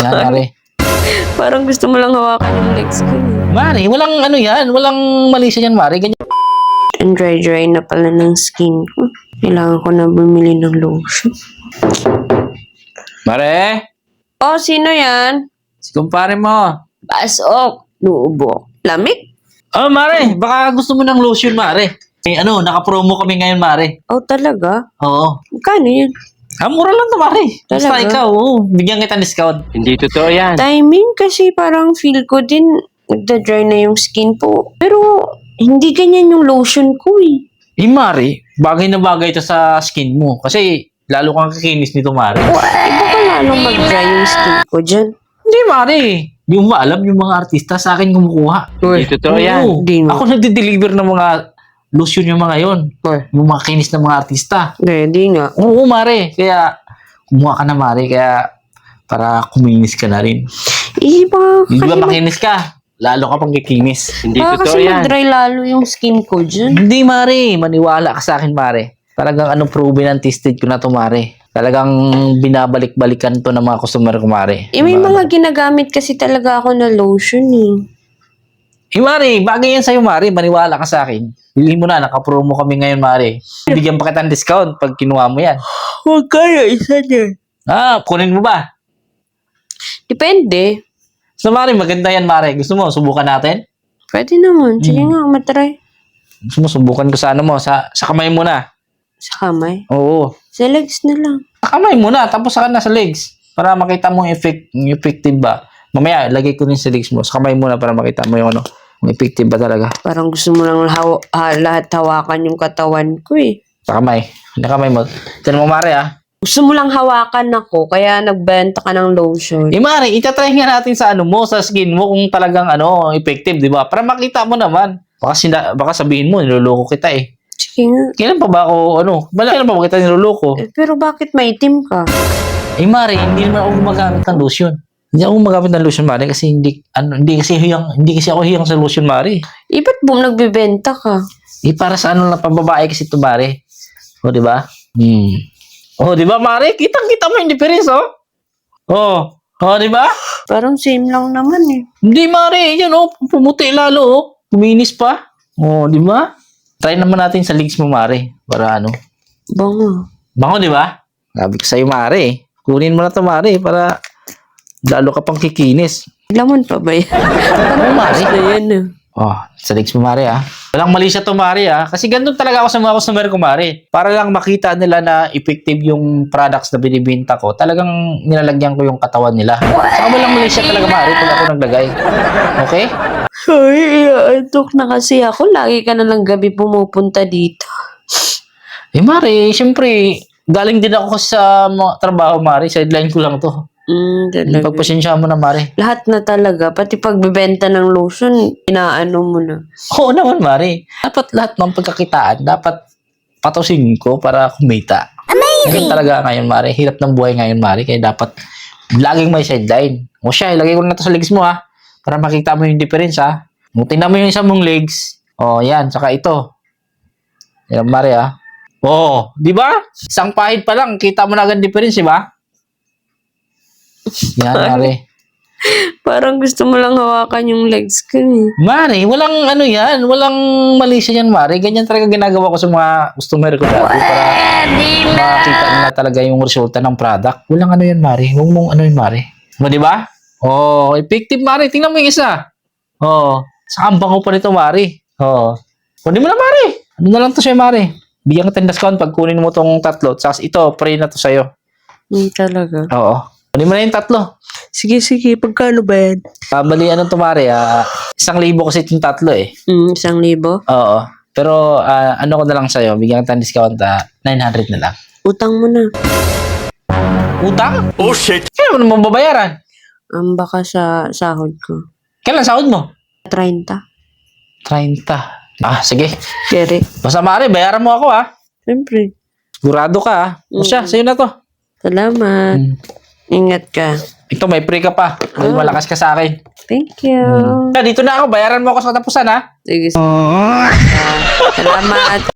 Yan, Mare. Parang gusto mo lang hawakan yung legs ko. Mare, walang ano yan. Walang mali sa yan, Mare. Ganyan. Ang dry na pala ng skin ko. Kailangan ko na bumili ng lotion. Mare, Oh, sino yan? si kumpare mo. Pasok. Lubo. Lamig? Oh, Mare, baka gusto mo ng lotion, Mare. Eh, ano, naka-promo kami ngayon, Mare. Oh, talaga? Oo. Magkano yan? Ah, mura lang to, Mare. Basta Talaga? ikaw, bigyan kita discount. Hindi totoo yan. Timing kasi parang feel ko din nagda-dry na yung skin po. Pero hindi ganyan yung lotion ko eh. Eh, Mare, bagay na bagay ito sa skin mo. Kasi, lalo kang kikinis nito, Mare. Baka lalong mag-dry yung skin ko dyan. Hindi, Mare. Hindi mo alam yung mga artista sa akin kumukuha. Hindi totoo yan. Oo. Di mo. Ako nagde-deliver ng mga lotion yung mga yon. Yung mga kinis ng mga artista. Hindi nga. Oo, Mare. Kaya, kumuha ka na, Mare. Kaya, para kuminis ka na rin. Baka Hindi ba kasi, makinis ka? Lalo ka pang kikinis. Hindi baka totoo kasi yan. mag-dry lalo yung skin ko dyan. Hindi, Mare. Maniwala ka sa akin, Mare. Talagang proven and tested ko na to, Mare. Talagang binabalik-balikan to ng mga customer ko, Mare. May mga ginagamit kasi talaga ako na lotion eh. Eh, Mare, bagay yan sa'yo, Mare. Maniwala ka sa akin. Bilhin mo na, naka-promo kami ngayon, Mare. Bigyan pa kita ng discount pag kinuha mo yan. Huwag kaya, isa dyan. Ah, kunin mo ba? Depende. So, Mare, maganda yan, Mare. Gusto mo, subukan natin? Pwede naman. Sige nga, matry. Gusto mo, subukan ko sa sa kamay mo na. Sa kamay. Oo. Sa legs na lang. Sa kamay mo na, tapos saka na sa legs. Para makita mo yung effective ba. Mamaya, lagay ko rin sa legs mo. Sa kamay mo na para makita mo yung yung effective ba talaga. Parang gusto mo lang lahat hawakan yung katawan ko eh. Sa kamay. Sa kamay mo. Tiyan mo, Mare, ah. Gusto mo lang hawakan ako, kaya nagbenta ka ng lotion. Eh, Mare, itatry nga natin sa sa skin mo kung talagang effective, di ba? Para makita mo naman. Baka sabihin mo, niloloko kita eh. Sige nga. Kailan pa ba ako, kailan pa ba kita niloloko? Pero bakit maitim ka? Eh, Mare, hindi naman ako gumagamit ng lotion. Hindi ako gumagamit ng lotion, Mare, kasi hindi kasi ako hiyang sa lotion, Mare. Ba't nagbebenta ka? Eh, para sa lang pambabae kasi ito, Mare. O, di ba? Oh, di ba, Mare? Kitang-kita mo yung difference, oh. Oh, di ba? Parang same lang naman eh. Hindi, Mare. Yan, pumuti lalo, oh. Kuminis pa. Oh, di ba? Try naman natin sa legs mo, Mare. Para Bango. Bango, di ba? Sabi ko sa'yo, Mare. Kunin mo na to, Mare, para lalo ka pang kikinis. Laman pa ba yan? Oh, Mare. Basta yan ah. Oh, sa legs mo, Mare, ah. Walang mali siya to, Mare, ah. Kasi ganun talaga ako sa mga customer ko, Mare. Para lang makita nila na effective yung products na binibenta ko, talagang nilalagyan ko yung katawan nila. Saka walang mali siya talaga, Mare, pag ako naglagay. Okay? Sorry, antok na kasi ako. Lagi ka na lang gabi pumupunta dito. Eh, Mare, syempre, galing din ako sa mga trabaho, Mare. Sideline ko lang to. Talaga. Pagpasensya mo na, Mare. Lahat na talaga. Pati pagbebenta ng lotion, inaano mo na. Oo naman, Mare. Dapat lahat ng pagkakitaan, dapat patusin ko para kumita. Amazing! Ganun talaga ngayon, Mare. Hirap ng buhay ngayon, Mare. Kaya dapat laging may sideline. O siya, ilagay ko na to sa legs mo, ha. Para makita mo yung difference, ha. Kung tingnan mo yung isang mong legs, yan, saka ito. Yan, Mare, ha. Di ba? Isang pahid pa lang, kita mo na agad difference, di ba? Yan, Mare. Parang gusto mo lang hawakan yung legs ko eh. Mare, walang walang mali siya yan, Mare. Ganyan talaga ginagawa ko sa mga customer ko dati para makita nila talaga yung resulta ng product. Walang yan, Mare. Huwag mong Mare. Di ba? Effective, Mare. Tingnan mo yung isa. Sa bango pa nito, Mare. Kunin mo na, Mare. Ano na lang to sa'yo, Mare? Bigyan ka ng discount pag kunin mo tong tatlo. Tapos ito, free na to sa'yo. Talaga. Oo. Kunin mo na yung tatlo. Sige, pagkano ba yan? Bali, to, Mare? 1,000 kasi itong tatlo eh. 1,000? Oo. Pero ko na lang sa'yo, bigyan kita ng discount, 900 na lang. Utang mo na. Utang? Oh shit! Kailan mo naman babayaran? Baka sa sahod ko. Kailan sahod mo? 30. 30. Sige. Kere. Basta, Mare, bayaran mo ako, ha? Siyempre. Sigurado ka, ha? O siya, sa'yo na to. Salamat. Ingat ka. Ito, may free ka pa. Dahil malakas ka sa akin. Thank you. Dito na ako, bayaran mo ako sa katapusan, ha? Sige. Salamat.